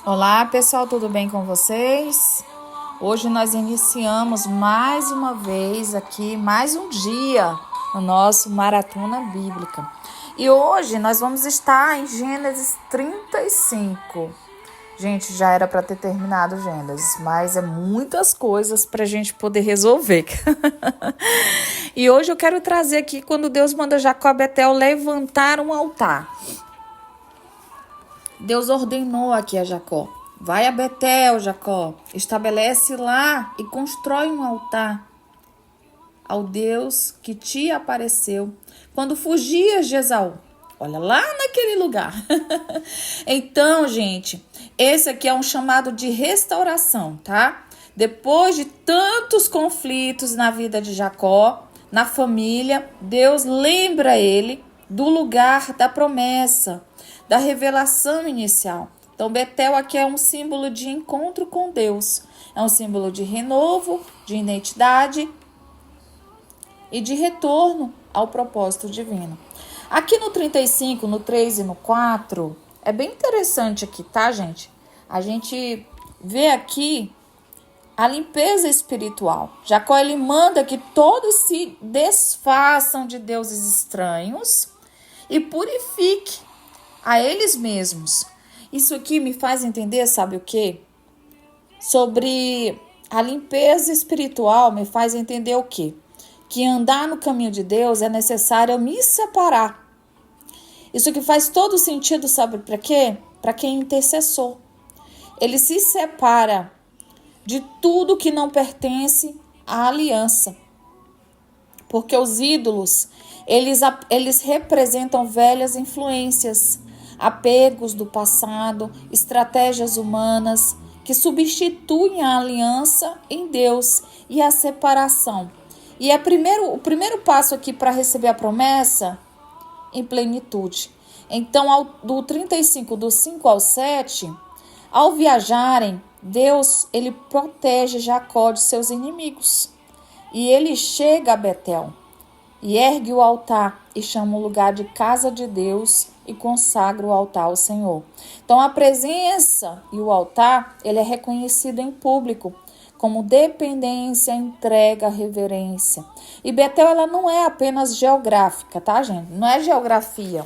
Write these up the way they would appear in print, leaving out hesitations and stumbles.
Olá, pessoal, tudo bem com vocês? Hoje nós iniciamos mais uma vez aqui, mais um dia no nosso Maratona Bíblica. E hoje nós vamos estar em Gênesis 35. Gente, já era para ter terminado Gênesis, mas é muitas coisas para a gente poder resolver. E hoje eu quero trazer aqui quando Deus manda Jacó e Betel levantar um altar. Deus ordenou aqui a Jacó: vai a Betel, Jacó, estabelece lá e constrói um altar ao Deus que te apareceu quando fugias de Esaú. Olha, lá naquele lugar. Então, gente, esse aqui é um chamado de restauração, tá? Depois de tantos conflitos na vida de Jacó, na família, Deus lembra ele do lugar da promessa, da revelação inicial. Então, Betel aqui é um símbolo de encontro com Deus. É um símbolo de renovo, de identidade e de retorno ao propósito divino. Aqui no 35, no 3 e no 4, é bem interessante aqui, tá, gente? A gente vê aqui a limpeza espiritual. Jacó, ele manda que todos se desfaçam de deuses estranhos e purifique a eles mesmos. Isso aqui me faz entender, sabe o quê? Sobre a limpeza espiritual, me faz entender o quê? Que andar no caminho de Deus é necessário eu me separar. Isso que faz todo sentido, sabe para quê? Para quem é intercessor. Ele se separa de tudo que não pertence à aliança. Porque os ídolos, eles representam velhas influências, apegos do passado, estratégias humanas que substituem a aliança em Deus e a separação. E o primeiro passo aqui para receber a promessa em plenitude. Então, do 35, do 5 ao 7, ao viajarem, Deus, ele protege Jacó de seus inimigos. E ele chega a Betel e ergue o altar e chama o lugar de casa de Deus e consagra o altar ao Senhor. Então, a presença e o altar, ele é reconhecido em público como dependência, entrega, reverência. E Betel, ela não é apenas geográfica, tá, gente? Não é geografia.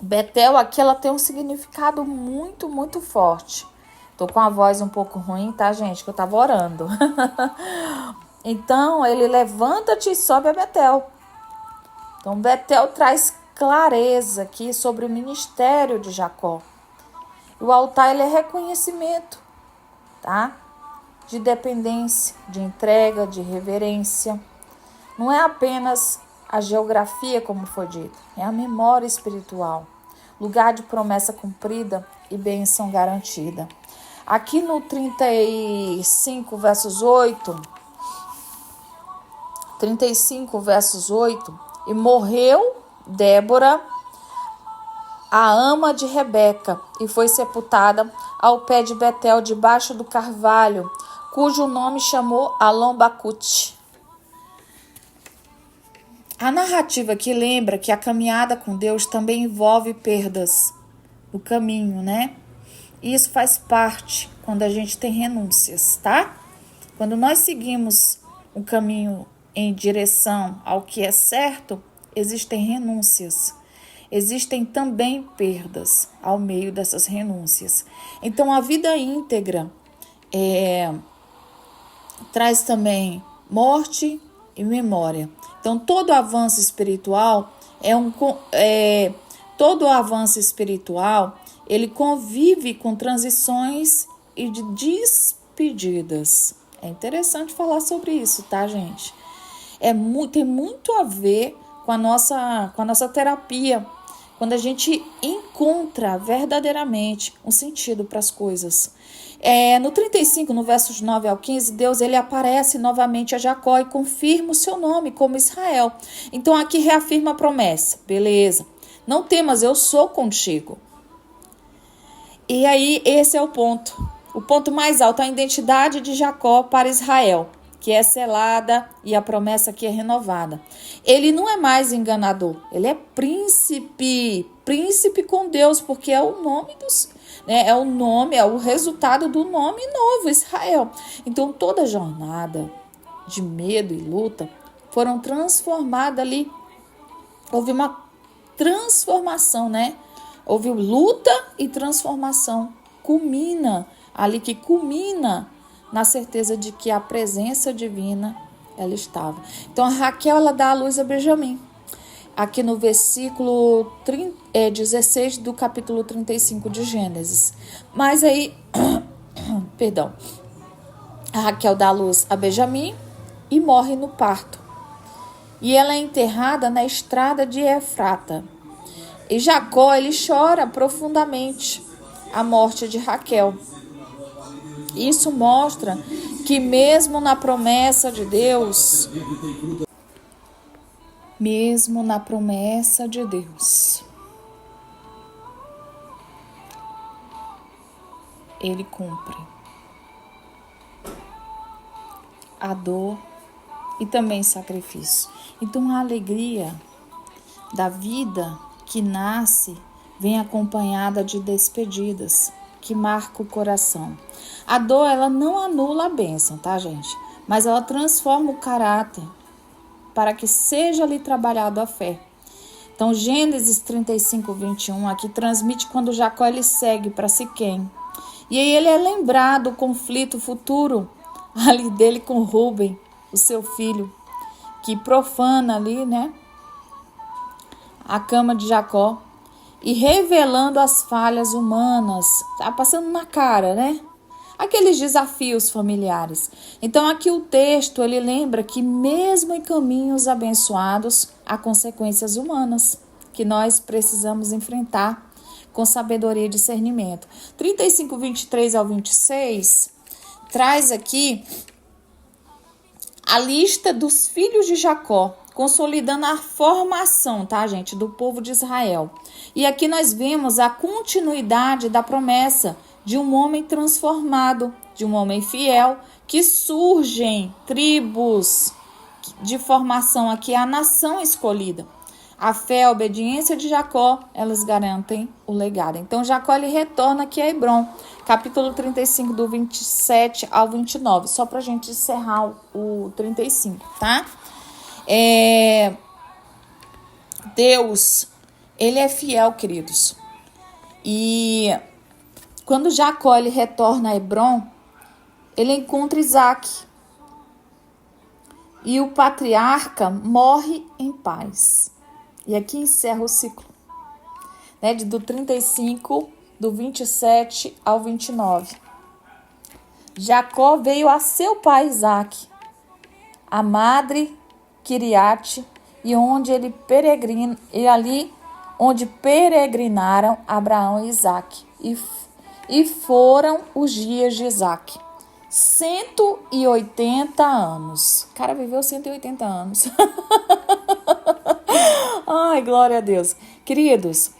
Betel aqui, ela tem um significado muito, muito forte. Tô com a voz um pouco ruim, tá, gente? Que eu tava orando. Então, ele levanta-te e sobe a Betel. Então, Betel traz clareza aqui sobre o ministério de Jacó. O altar, ele é reconhecimento, tá? De dependência, de entrega, de reverência. Não é apenas a geografia, como foi dito, é a memória espiritual, lugar de promessa cumprida e bênção garantida. Aqui no 35, versos 8, e morreu Débora, a ama de Rebeca, e foi sepultada ao pé de Betel, debaixo do carvalho, cujo nome chamou Alon-Bacute. A narrativa aqui lembra que a caminhada com Deus também envolve perdas no caminho, né? E isso faz parte quando a gente tem renúncias, tá? Quando nós seguimos um caminho em direção ao que é certo, existem renúncias. Existem também perdas ao meio dessas renúncias. Então, a vida íntegra traz também morte e memória. Então, todo avanço espiritual ele convive com transições e de despedidas. É interessante falar sobre isso, tá, gente? Tem muito a ver com a nossa terapia, quando a gente encontra verdadeiramente um sentido para as coisas. No 35, no versos 9 ao 15, Deus, ele aparece novamente a Jacó e confirma o seu nome como Israel. Então, aqui reafirma a promessa. Beleza. Não temas, eu sou contigo. E aí, esse é o ponto. O ponto mais alto, a identidade de Jacó para Israel. que é selada e a promessa que é renovada. Ele não é mais enganador, ele é príncipe com Deus, porque é o nome dos, né, é o resultado do nome novo, Israel. Então toda jornada de medo e luta foram transformadas ali. Houve uma transformação, né? Houve luta e transformação. Culmina na certeza de que a presença divina, ela estava. Então, a Raquel, ela dá a luz a Benjamim. Aqui no versículo 16 do capítulo 35 de Gênesis. Mas aí, perdão, a Raquel dá a luz a Benjamim e morre no parto. E ela é enterrada na estrada de Efrata. E Jacó, ele chora profundamente a morte de Raquel. Isso mostra que mesmo na promessa de Deus, ele cumpre a dor e também sacrifício. Então a alegria da vida que nasce vem acompanhada de despedidas que marca o coração. A dor, ela não anula a bênção, tá, gente? Mas ela transforma o caráter para que seja ali trabalhado a fé. Então, Gênesis 35, 21, aqui transmite quando Jacó ele segue para Siquém. E aí ele é lembrado do conflito futuro ali dele com Rúben, o seu filho, que profana ali, né, a cama de Jacó e revelando as falhas humanas, tá passando na cara, né? Aqueles desafios familiares. Então aqui o texto, ele lembra que mesmo em caminhos abençoados, há consequências humanas que nós precisamos enfrentar com sabedoria e discernimento. 35, 23 ao 26, traz aqui a lista dos filhos de Jacó, consolidando a formação, tá, gente, do povo de Israel. E aqui nós vemos a continuidade da promessa de um homem transformado, de um homem fiel, que surgem tribos de formação aqui, a nação escolhida. A fé e a obediência de Jacó, elas garantem o legado. Então, Jacó, ele retorna aqui a Hebrom, capítulo 35, do 27 ao 29, só para a gente encerrar o 35, tá? Deus, ele é fiel, queridos. E quando Jacó, ele retorna a Hebrom, ele encontra Isaac. E o patriarca morre em paz. E aqui encerra o ciclo, né, do 35, do 27 ao 29. Jacó veio a seu pai Isaac, a madre Quiriate, e ali onde peregrinaram Abraão e Isaac. E foram os dias de Isaac. 180 anos. O cara viveu 180 anos. Ai, glória a Deus. Queridos,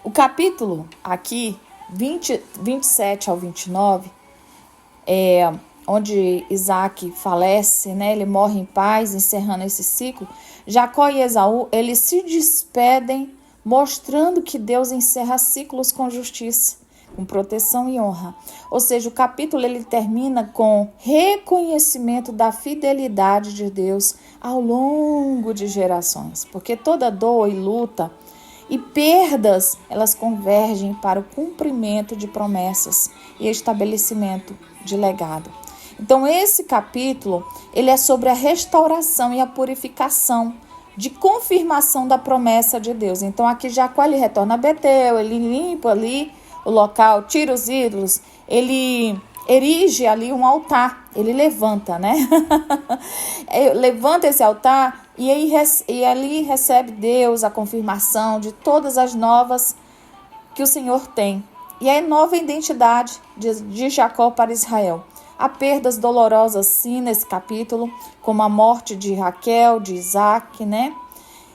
o capítulo aqui, 27 ao 29, onde Isaac falece, né? Ele morre em paz, encerrando esse ciclo. Jacó e Esaú, eles se despedem, mostrando que Deus encerra ciclos com justiça, com proteção e honra. Ou seja, o capítulo ele termina com reconhecimento da fidelidade de Deus ao longo de gerações, porque toda dor e luta e perdas, elas convergem para o cumprimento de promessas e estabelecimento de legado. Então, esse capítulo, ele é sobre a restauração e a purificação de confirmação da promessa de Deus. Então, aqui Jacó, ele retorna a Betel, ele limpa ali o local, tira os ídolos, ele erige ali um altar, ele levanta, né? Levanta esse altar e ali recebe Deus a confirmação de todas as novas que o Senhor tem. E a nova identidade de Jacó para Israel. Há perdas dolorosas, sim, nesse capítulo, como a morte de Raquel, de Isaac, né?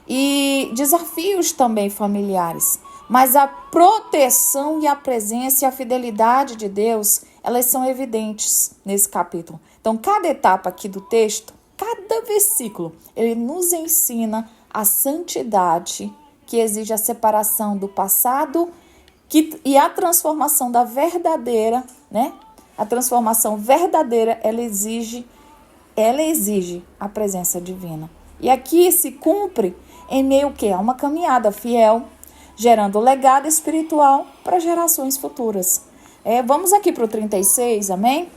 E desafios também familiares. Mas a proteção e a presença e a fidelidade de Deus, elas são evidentes nesse capítulo. Então, cada etapa aqui do texto, cada versículo, ele nos ensina a santidade que exige a separação do passado e a transformação da verdadeira, né? A transformação verdadeira, ela exige a presença divina. E aqui se cumpre em meio que a uma caminhada fiel, gerando legado espiritual para gerações futuras. Vamos aqui para o 36, amém?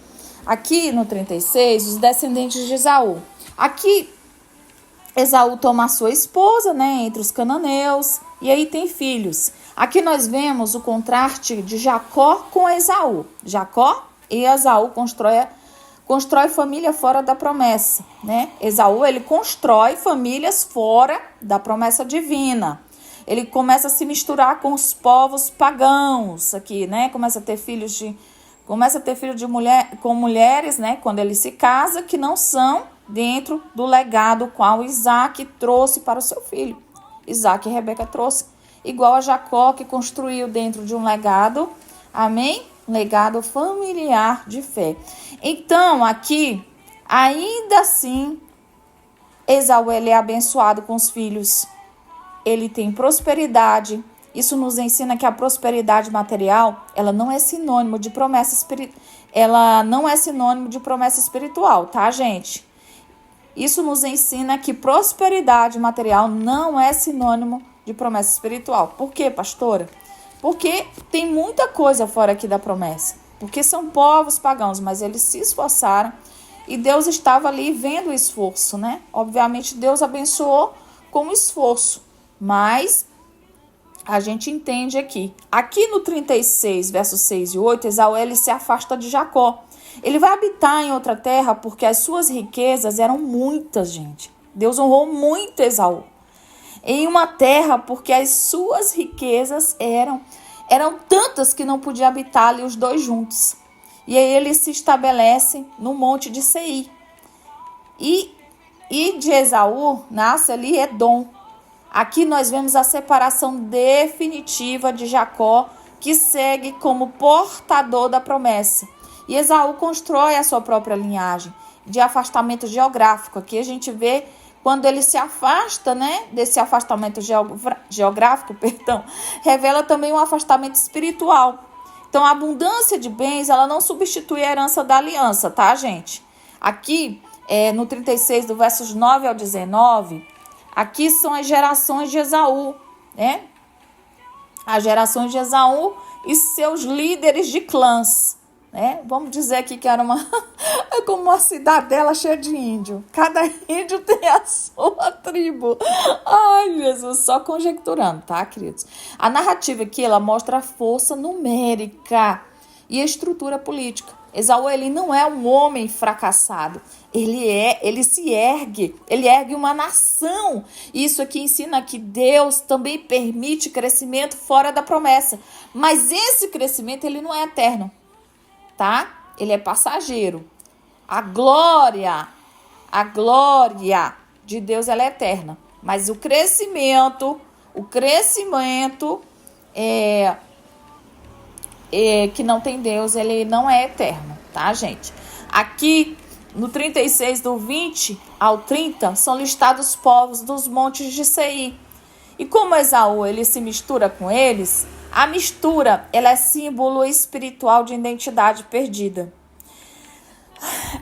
Aqui no 36, os descendentes de Esaú. Aqui, Esaú toma a sua esposa, né, entre os cananeus, e aí tem filhos. Aqui nós vemos o contraste de Jacó com Esaú. Jacó e Esaú constrói família fora da promessa, né? Esaú, ele constrói famílias fora da promessa divina. Ele começa a se misturar com os povos pagãos aqui, né? Começa a ter filhos com mulheres, né? Quando ele se casa, que não são dentro do legado qual Isaac trouxe para o seu filho. Isaac e Rebeca trouxe, igual a Jacó, que construiu dentro de um legado, amém? Legado familiar de fé. Então, aqui, ainda assim, Esaú, ele é abençoado com os filhos. Ele tem prosperidade. Isso nos ensina que a prosperidade material, ela não é sinônimo de promessa espiritual, tá, gente? Isso nos ensina que prosperidade material não é sinônimo de promessa espiritual. Por quê, pastora? Porque tem muita coisa fora aqui da promessa. Porque são povos pagãos, mas eles se esforçaram e Deus estava ali vendo o esforço, né? Obviamente, Deus abençoou com esforço, mas a gente entende aqui. Aqui no 36, versos 6 e 8, Esaú, ele se afasta de Jacó. Ele vai habitar em outra terra porque as suas riquezas eram muitas, gente. Deus honrou muito Esaú. Em uma terra porque as suas riquezas eram tantas que não podia habitar ali os dois juntos. E aí eles se estabelecem no monte de Seir. E de Esaú nasce ali Edom. Aqui nós vemos a separação definitiva de Jacó, que segue como portador da promessa. E Esaú constrói a sua própria linhagem de afastamento geográfico. Aqui a gente vê quando ele se afasta, né, desse afastamento geográfico, revela também um afastamento espiritual. Então, a abundância de bens, ela não substitui a herança da aliança, tá, gente? Aqui, no 36, do versos 9 ao 19, aqui são as gerações de Esaú, né? As gerações de Esaú e seus líderes de clãs. Vamos dizer aqui que era é como uma cidadela cheia de índio. Cada índio tem a sua tribo. Ai, Jesus, só conjecturando, tá, queridos? A narrativa aqui, ela mostra a força numérica e a estrutura política. Esaú, ele não é um homem fracassado. Ele se ergue, ele ergue uma nação. Isso aqui ensina que Deus também permite crescimento fora da promessa. Mas esse crescimento, ele não é eterno. Tá? Ele é passageiro. A glória de Deus, ela é eterna. Mas o crescimento que não tem Deus, ele não é eterno, tá, gente? Aqui, no 36, do 20 ao 30, são listados os povos dos montes de Seir. E como Esaú, ele se mistura com eles, a mistura, ela é símbolo espiritual de identidade perdida.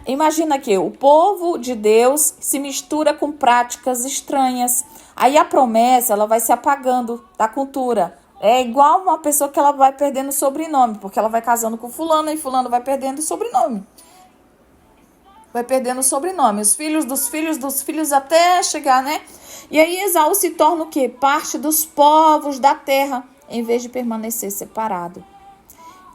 Imagina que o povo de Deus se mistura com práticas estranhas. Aí a promessa, ela vai se apagando da cultura. É igual uma pessoa que ela vai perdendo sobrenome, porque ela vai casando com fulano e fulano vai perdendo sobrenome. Vai perdendo sobrenome. Os filhos dos filhos dos filhos até chegar, né? E aí Esaú se torna o quê? Parte dos povos da terra, em vez de permanecer separado.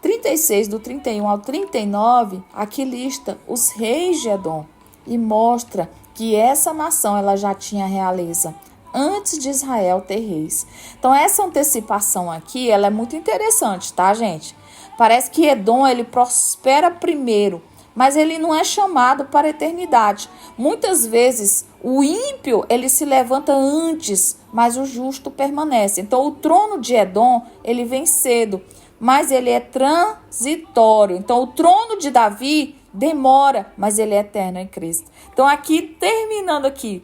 36, do 31 ao 39, aqui lista os reis de Edom e mostra que essa nação, ela já tinha realeza antes de Israel ter reis. Então, essa antecipação aqui, ela é muito interessante, tá, gente? Parece que Edom, ele prospera primeiro, mas ele não é chamado para a eternidade. Muitas vezes, o ímpio, ele se levanta antes, mas o justo permanece. Então, o trono de Edom, ele vem cedo, mas ele é transitório. Então, o trono de Davi demora, mas ele é eterno em Cristo. Então, aqui, terminando aqui,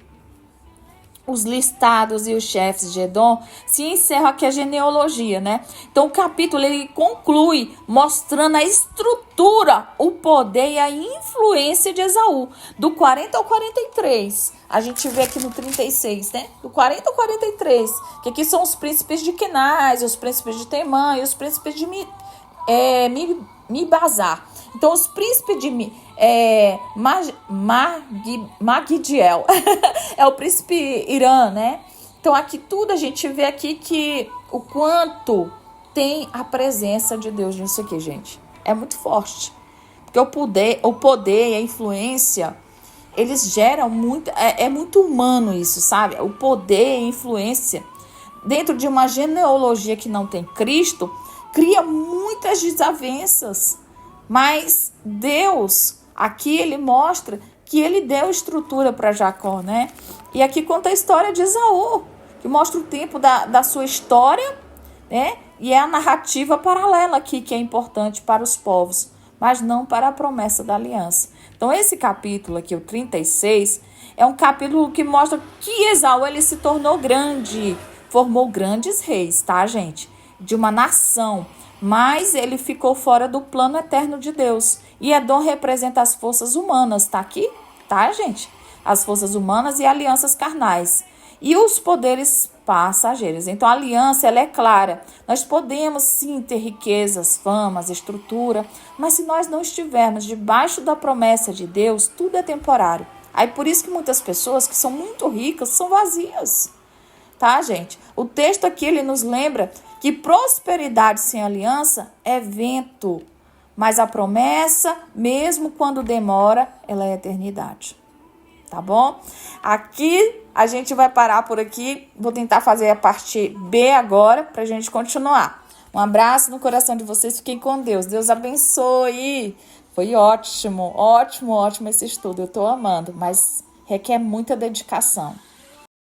os listados e os chefes de Edom, se encerra aqui a genealogia, né? Então, o capítulo, ele conclui mostrando a estrutura, o poder e a influência de Esaú, do 40 ao 43. A gente vê aqui no 36, né? Do 40 ao 43, que aqui são os príncipes de Kenaz, os príncipes de Temã e os príncipes de Mibazar. Então, os príncipes de Magdiel é o príncipe Irã, né? Então, aqui tudo a gente vê aqui que o quanto tem a presença de Deus nisso aqui, gente. É muito forte. Porque o poder e a influência, eles geram muito... É muito humano isso, sabe? O poder e a influência dentro de uma genealogia que não tem Cristo cria muitas desavenças. Mas Deus, aqui ele mostra que ele deu estrutura para Jacó, né? E aqui conta a história de Esaú, que mostra o tempo da sua história, né? E é a narrativa paralela aqui que é importante para os povos, mas não para a promessa da aliança. Então, esse capítulo aqui, o 36, é um capítulo que mostra que Esaú ele se tornou grande, formou grandes reis, tá, gente? De uma nação. Mas ele ficou fora do plano eterno de Deus. E Edom representa as forças humanas, tá aqui? Tá, gente? As forças humanas e alianças carnais. E os poderes passageiros. Então, a aliança, ela é clara. Nós podemos, sim, ter riquezas, famas, estrutura, mas se nós não estivermos debaixo da promessa de Deus, tudo é temporário. Aí, por isso que muitas pessoas que são muito ricas são vazias. Tá, gente? O texto aqui, ele nos lembra que prosperidade sem aliança é vento, mas a promessa, mesmo quando demora, ela é eternidade. Tá bom? Aqui a gente vai parar por aqui. Vou tentar fazer a parte B agora para a gente continuar. Um abraço no coração de vocês. Fiquem com Deus. Deus abençoe. Foi ótimo, ótimo, ótimo esse estudo. Eu tô amando, mas requer muita dedicação.